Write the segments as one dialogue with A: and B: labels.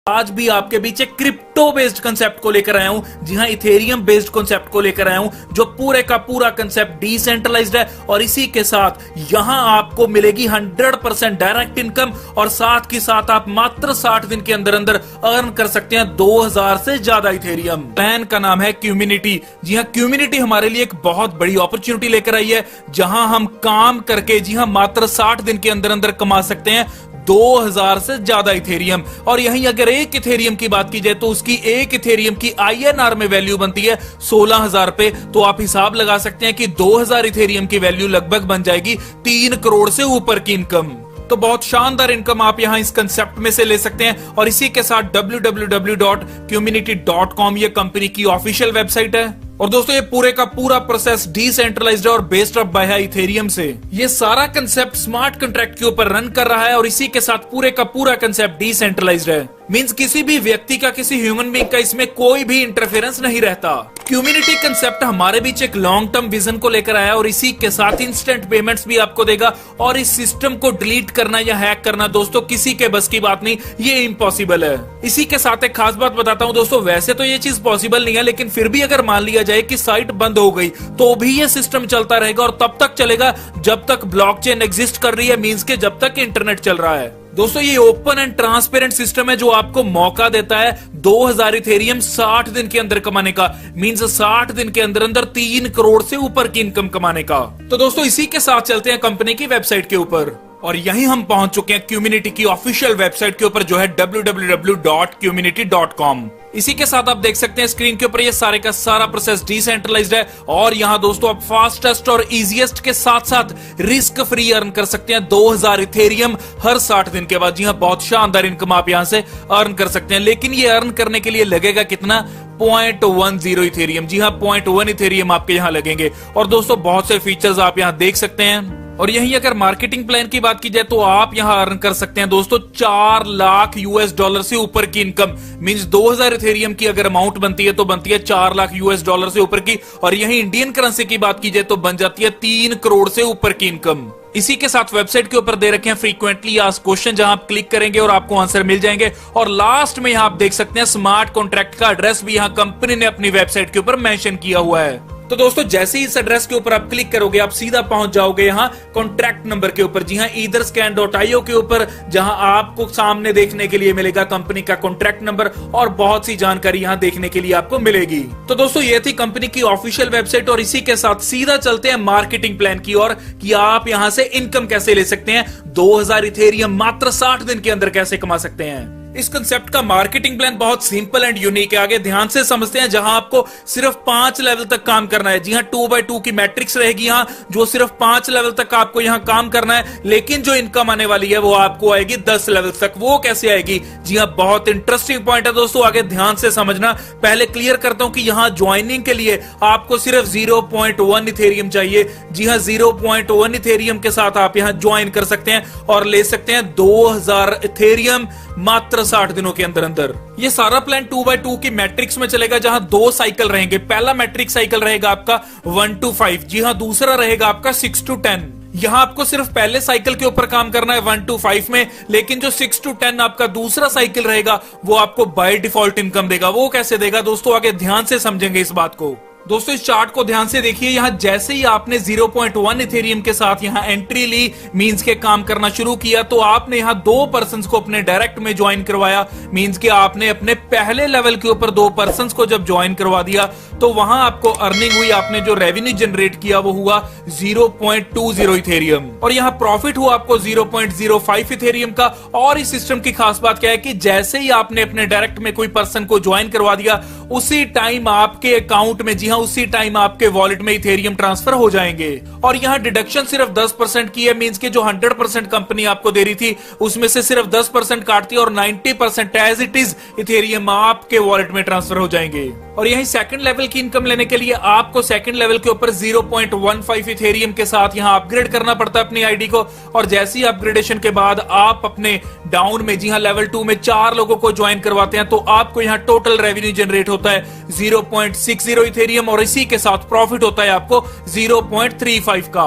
A: आज भी आपके बीच एक क्रिप्टो बेस्ड कंसेप्ट को लेकर आया हूं। जी हां, इथेरियम बेस्ड कंसेप्ट को लेकर आया हूं जो पूरे का पूरा कंसेप्ट डिसेंट्रलाइज्ड है और इसी के साथ यहां आपको मिलेगी 100% डायरेक्ट इनकम और साथ के साथ आप मात्र 60 दिन के अंदर अंदर अर्न कर सकते हैं 2000 से ज्यादा इथेरियम। प्लान का नाम है क्यूमिनिटी। जी हां, क्यूमिनिटी हमारे लिए एक बहुत बड़ी अपॉर्चुनिटी लेकर आई है जहां हम काम करके जी हां मात्र 60 दिन के अंदर अंदर कमा सकते हैं 2000 से ज्यादा इथेरियम। और यहीं अगर एक इथेरियम की बात की जाए तो उसकी एक इथेरियम की INR में वैल्यू बनती है 16,000 पे। तो आप हिसाब लगा सकते हैं कि 2000 इथेरियम की वैल्यू लगभग बन जाएगी 3 करोड़ से ऊपर की इनकम। तो बहुत शानदार इनकम आप यहां इस कंसेप्ट में से ले सकते हैं। और इसी के साथ www.cuminity.com ये कंपनी की ऑफिशियल वेबसाइट है। और दोस्तों ये पूरे का पूरा प्रोसेस डिसेंट्रलाइज्ड है और बेस्ड अप बाय है इथेरियम से। ये सारा कंसेप्ट स्मार्ट कॉन्ट्रैक्ट के ऊपर रन कर रहा है और इसी के साथ पूरे का पूरा कंसेप्ट डिसेंट्रलाइज्ड है। मींस किसी भी व्यक्ति का, किसी ह्यूमन बीइंग का इसमें कोई भी इंटरफेरेंस नहीं रहता। क्यूमिनिटी कंसेप्ट हमारे बीच एक लॉन्ग टर्म विजन को लेकर आया और इसी के साथ इंस्टेंट पेमेंट्स भी आपको देगा। और इस सिस्टम को डिलीट करना या हैक करना दोस्तों किसी के बस की बात नहीं, ये इम्पॉसिबल है। इसी के साथ एक खास बात बताता हूं दोस्तों, वैसे तो ये चीज पॉसिबल नहीं है, लेकिन फिर भी अगर मान लिया जाए कि साइट बंद हो गई तो भी ये सिस्टम चलता रहेगा और तब तक चलेगा जब तक ब्लॉकचेन एग्जिस्ट कर रही है। मींस के जब तक इंटरनेट चल रहा है। दोस्तों ये ओपन एंड ट्रांसपेरेंट सिस्टम है जो आपको मौका देता है 2000 इथेरियम 60 दिन के अंदर कमाने का। मींस 60 दिन के अंदर अंदर 3 करोड़ से ऊपर की इनकम कमाने का। तो दोस्तों इसी के साथ चलते हैं कंपनी की वेबसाइट के ऊपर और यहीं हम पहुंच चुके हैं क्यूमिनिटी की ऑफिशियल वेबसाइट के ऊपर जो है www.cuminity.com। इसी के साथ आप देख सकते हैं स्क्रीन के ऊपर ये सारे का सारा प्रोसेस डिसेंट्रलाइज्ड है और यहां दोस्तों आप फास्टेस्ट और इजीएस्ट के साथ साथ रिस्क फ्री अर्न कर सकते हैं 2000 इथेरियम हर 60 दिन के बाद। जी हां, बहुत शानदार इनकम आप यहां से अर्न कर सकते हैं। लेकिन ये अर्न करने के लिए लगेगा कितना? 0.10 इथेरियम। जी हां, 0.1 इथेरियम आपके यहां लगेंगे। और दोस्तों बहुत से फीचर्स आप यहां देख सकते हैं। और यहीं अगर मार्केटिंग प्लान की बात की जाए तो आप यहां अर्न कर सकते हैं दोस्तों 4 लाख US$ से ऊपर की इनकम। मींस 2000 इथेरियम की अगर अमाउंट बनती है तो बनती है 4 लाख US$ से ऊपर की। और यहीं इंडियन करेंसी की बात की जाए तो बन जाती है 3 करोड़ से ऊपर की इनकम। इसी के साथ वेबसाइट के ऊपर दे रखे हैं फ्रीक्वेंटली आस्क्ड क्वेश्चन, जहां आप क्लिक करेंगे और आपको आंसर मिल जाएंगे। और लास्ट में यहां आप देख सकते हैं स्मार्ट कॉन्ट्रैक्ट का एड्रेस भी यहां कंपनी ने अपनी वेबसाइट के ऊपर मेंशन किया हुआ है। तो दोस्तों जैसे ही इस एड्रेस के ऊपर आप क्लिक करोगे आप सीधा पहुंच जाओगे यहां कॉन्ट्रैक्ट नंबर के ऊपर। जी हां, etherscan.io के ऊपर, जहां आपको सामने देखने के लिए मिलेगा कंपनी का कॉन्ट्रैक्ट नंबर और बहुत सी जानकारी यहां देखने के लिए आपको मिलेगी। तो दोस्तों ये थी कंपनी की ऑफिशियल वेबसाइट और इसी के साथ सीधा चलते हैं मार्केटिंग प्लान की ओर कि आप यहां से इनकम कैसे ले सकते हैं, 2000 इथेरियम मात्र 60 दिन के अंदर कैसे कमा सकते हैं। इस कंसेप्ट का मार्केटिंग प्लान बहुत सिंपल एंड यूनिक है। आगे ध्यान से समझते हैं। जहां आपको सिर्फ 5 लेवल तक काम करना है। जी हां, 2x2 की मैट्रिक्स रहेगी यहां, जो सिर्फ 5 लेवल तक आपको यहां काम करना है। लेकिन जो इनकम आने वाली है वो आपको आएगी 10 लेवल तक। वो कैसे आएगी? जी हां, बहुत इंटरेस्टिंग पॉइंट है दोस्तों, आगे ध्यान से समझना। पहले क्लियर करता हूं कि यहां ज्वाइनिंग के लिए आपको सिर्फ 0.1 इथेरियम चाहिए। जी हां, 0.1 इथेरियम के साथ आप यहां ज्वाइन कर सकते हैं और ले सकते हैं 2000 इथेरियम मात्र 60 दिनों के अंदर अंदर। ये सारा प्लान 2x2 की मैट्रिक्स में चलेगा, जहां 2 साइकिल रहेंगे। पहला मैट्रिक साइकिल रहेगा आपका 1 to 5। जी हां, दूसरा रहेगा आपका 6 to 10। यहां आपको सिर्फ पहले साइकिल के ऊपर काम करना है 1 to 5 में, लेकिन जो 6 to 10 आपका दूसरा साइकिल रहेगा वो आपको बाय डिफॉल्ट इनकम देगा। वो कैसे देगा दोस्तों, आगे ध्यान से समझेंगे इस बात को। दोस्तों इस चार्ट को ध्यान से देखिए। यहां जैसे ही आपने 0.1 इथेरियम के साथ यहां एंट्री ली, मींस के काम करना शुरू किया, तो आपने यहां 2 पर्सन्स को अपने डायरेक्ट में ज्वाइन करवाया। मींस के आपने अपने पहले लेवल के ऊपर 2 पर्सन्स को जब ज्वाइन करवा दिया तो वहां आपको अर्निंग हुई। आपने जो रेवेन्यू जनरेट किया वो हुआ 0.20 इथेरियम और यहां प्रॉफिट हुआ आपको 0.05 इथेरियम का। और इस सिस्टम की खास बात क्या है कि जैसे ही आपने अपने डायरेक्ट में कोई पर्सन को ज्वाइन करवा दिया, उसी टाइम आपके अकाउंट में, जी हां, उसी टाइम आपके वॉलेट में इथेरियम ट्रांसफर हो जाएंगे। और यहां डिडक्शन सिर्फ 10% की है। मींस के जो 100% कंपनी आपको दे रही थी उसमें से सिर्फ 10% काटती है और 90% एज इट इज इथेरियम आपके वॉलेट में ट्रांसफर हो जाएंगे। और यहीं सेकंड लेवल की इनकम लेने के लिए आपको सेकंड लेवल के ऊपर 0.15 इथेरियम के साथ यहां अपग्रेड करना पड़ता है अपनी आईडी को। और जैसे ही अपग्रेडेशन के बाद आप अपने डाउन में, जी हां, लेवल 2 में 4 लोगों को ज्वाइन करवाते हैं तो आपको यहां टोटल रेवेन्यू जनरेट होता है 0.60 इथेरियम और इसी के साथ प्रॉफिट होता है आपको 0.35 का।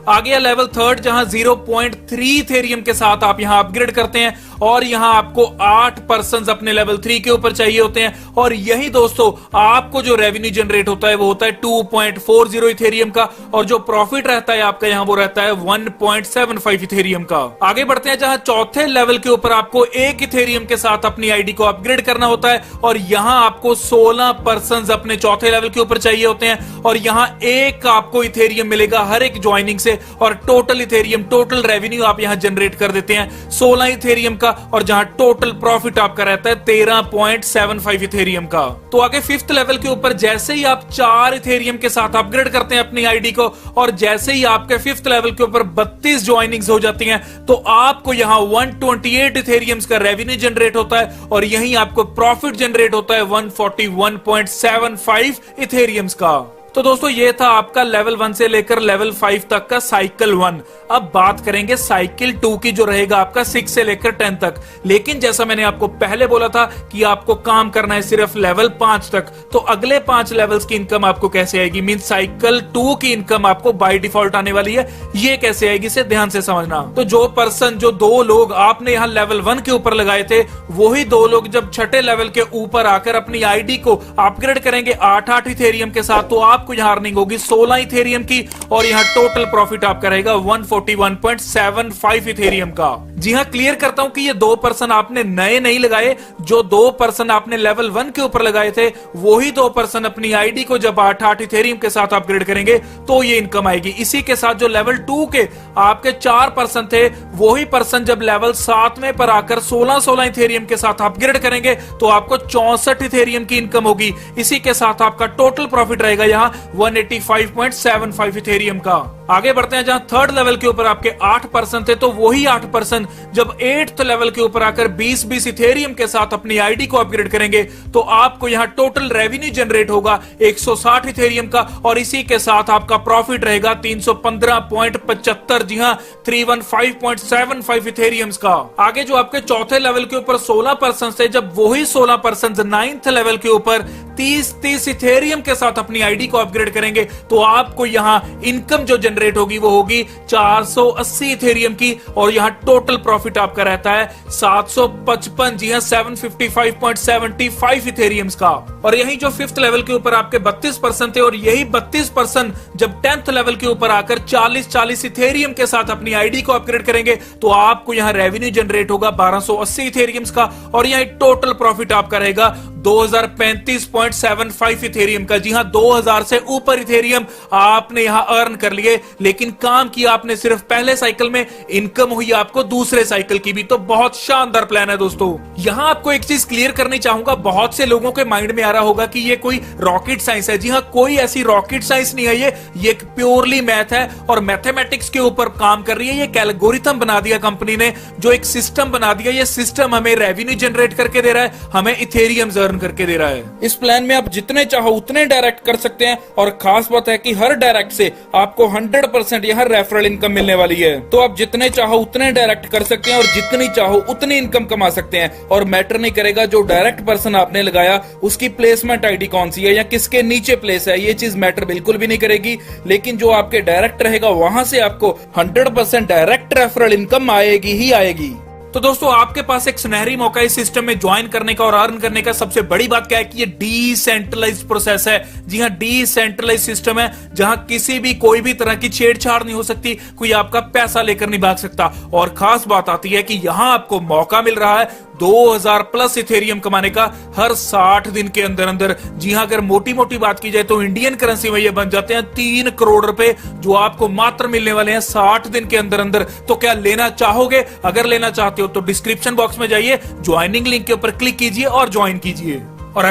A: आगे है लेवल थर्ड, जहां 0.3 इथेरियम के साथ आप यहां अपग्रेड करते हैं और यहां आपको 8% अपने लेवल 3 के ऊपर चाहिए होते हैं। और यही दोस्तों आपको जो रेवेन्यू जनरेट होता है वो होता है 2.40 इथेरियम का, और जो प्रॉफिट रहता है आपका यहां वो रहता है 1.75 इथेरियम का। आगे बढ़ते हैं, जहां चौथे लेवल के ऊपर आपको 1 इथेरियम के साथ अपनी आईडी को अपग्रेड करना होता है, और यहां आपको 16% अपने चौथे लेवल के ऊपर चाहिए होते हैं, और यहां 1 आपको इथेरियम मिलेगा हर एक ज्वाइनिंग से, और टोटल इथेरियम, टोटल रेवेन्यू आप यहां जनरेट कर देते हैं 16 इथेरियम का, और जहां टोटल प्रॉफिट आपका रहता है 13.75 इथेरियम का। तो आगे 5th लेवल के ऊपर जैसे ही आप 4 इथेरियम के साथ अपग्रेड करते हैं अपनी आईडी को, और जैसे ही आपके 5th लेवल के ऊपर 32 ज्वाइनिंग्स हो जाती हैं, तो आपको यहां 128 इथेरियम्स का रेवेन्यू जनरेट होता है, और यहीं आपको प्रॉफिट जनरेट होता है 141.75 इथेरियम्स का। तो दोस्तों ये था आपका लेवल 1 से लेकर लेवल 5 तक का साइकिल 1। अब बात करेंगे साइकिल 2 की, जो रहेगा आपका 6 से लेकर 10 तक। लेकिन जैसा मैंने आपको पहले बोला था कि आपको काम करना है सिर्फ लेवल 5 तक, तो अगले 5 लेवल्स की इनकम आपको कैसे आएगी, मीन साइकिल 2 की इनकम आपको बाय डिफॉल्ट आने वाली है। ये कैसे आएगी इसे ध्यान से समझना। तो जो 2 लोग आपने यहाँ लेवल 1 के ऊपर लगाए थे, वही 2 लोग जब छठे लेवल के ऊपर आकर अपनी आईडी को अपग्रेड करेंगे 8 इथेरियम के साथ, तो आपको यहां अर्निंग होगी 16 इथेरियम की, और यहां टोटल प्रॉफिट आपका रहेगा 141.75 इथेरियम का। जी हां, क्लियर करता हूं कि ये 2 पर्सन आपने नए नहीं लगाए, जो 2 पर्सन आपने लेवल 1 के ऊपर लगाए थे, वही 2 पर्सन अपनी आईडी को जब 8 इथेरियम के साथ अपग्रेड करेंगे तो ये इनकम आएगी। इसी के साथ जो लेवल 2 के आपके 4 पर्सन थे, वही पर्सन जब लेवल 7वें पर आकर 16 इथेरियम के साथ अपग्रेड करेंगे तो आपको 64 इथेरियम की इनकम होगी। इसी के साथ आपका टोटल प्रॉफिट रहेगा यहां 185.75 इथेरियम का। आगे बढ़ते हैं, जहां 3rd लेवल के ऊपर आपके 8% थे, तो वही 8% जब 8th लेवल के ऊपर आकर 20 इथेरियम के साथ अपनी आईडी को अपग्रेड करेंगे तो आपको यहां टोटल रेवेन्यू जनरेट होगा 160 इथेरियम का, और इसी के साथ आपका प्रॉफिट रहेगा 315.75, जी हां 315.75 इथेरियम्स का। आगे जो आपके चौथे लेवल के ऊपर 16% थे, जब वही 16% 9th लेवल के ऊपर 30 इथेरियम के साथ अपनी आईडी को अपग्रेड करेंगे तो आपको यहां इनकम जो जनरेट होगी वो होगी 480 इथेरियम की, और यहां टोटल प्रॉफिट आपका रहता है 755, जी हां 755.75 इथेरियम्स का। और यही जो 5th लेवल के ऊपर आपके 32% थे, और यही 32% जब 10th लेवल के ऊपर आकर 40 इथेरियम के साथ अपनी आईडी को अपग्रेड करेंगे तो आपको यहां रेवेन्यू जनरेट होगा 1280 इथेरियम्स का, और यहां टोटल प्रॉफिट आपका रहेगा 2035.75 इथेरियम का। जी हां 2000 से ऊपर इथेरियम आपने यहां अर्न कर लिए, लेकिन काम किया आपने सिर्फ पहले साइकिल में, इनकम हुई आपको दूसरे साइकिल की भी। तो बहुत शानदार प्लान है दोस्तों। यहां आपको एक चीज क्लियर करनी चाहूंगा, बहुत से लोगों के माइंड में आ रहा होगा कि ये कोई रॉकेट साइंस है। जी हां, कोई ऐसी रॉकेट साइंस नहीं है, ये एक प्योरली मैथ है और मैथमेटिक्स के ऊपर काम कर रही है। ये एल्गोरिथम बना दिया कंपनी ने, जो एक सिस्टम बना दिया। ये सिस्टम हमें रेवेन्यू जनरेट करके दे रहा है, हमें इथेरियम करके दे रहा है। इस प्लान में आप जितने चाहो उतने डायरेक्ट कर सकते हैं, और खास बात है कि हर डायरेक्ट से आपको 100% यहां रेफरल इनकम मिलने वाली है। तो आप जितने चाहो उतने डायरेक्ट कर सकते हैं, और जितनी चाहो उतनी इनकम कमा सकते हैं, और मैटर नहीं करेगा जो डायरेक्ट पर्सन आपने लगाया उसकी प्लेसमेंट आईडी कौन सी है या किसके नीचे प्लेस है, ये चीज मैटर बिल्कुल भी नहीं करेगी। लेकिन जो आपके डायरेक्ट रहेगा वहां से आपको 100% डायरेक्ट रेफरल इनकम आएगी ही आएगी। तो दोस्तों आपके पास एक सुनहरी मौका इस सिस्टम में ज्वाइन करने का और अर्न करने का। सबसे बड़ी बात क्या है कि ये डिसेंट्रलाइज्ड प्रोसेस है। जी हां, डिसेंट्रलाइज्ड सिस्टम है जहां किसी भी कोई भी तरह की छेड़छाड़ नहीं हो सकती, कोई आपका पैसा लेकर नहीं भाग सकता। और खास बात आती है कि यहां आपको मौका मिल रहा है 2000+ इथेरियम कमाने का हर 60 दिन के अंदर अंदर। जी हां, अगर मोटी मोटी बात की जाए तो इंडियन करेंसी में ये बन जाते हैं 3 करोड़ रुपए, जो आपको मात्र मिलने वाले हैं 60 दिन के अंदर अंदर। तो क्या लेना चाहोगे? अगर लेना चाहते हो तो डिस्क्रिप्शन बॉक्स में जाइए, ज्वाइनिंग लिंक के ऊपर क्लिक कीजिए और ज्वाइन कीजिए। और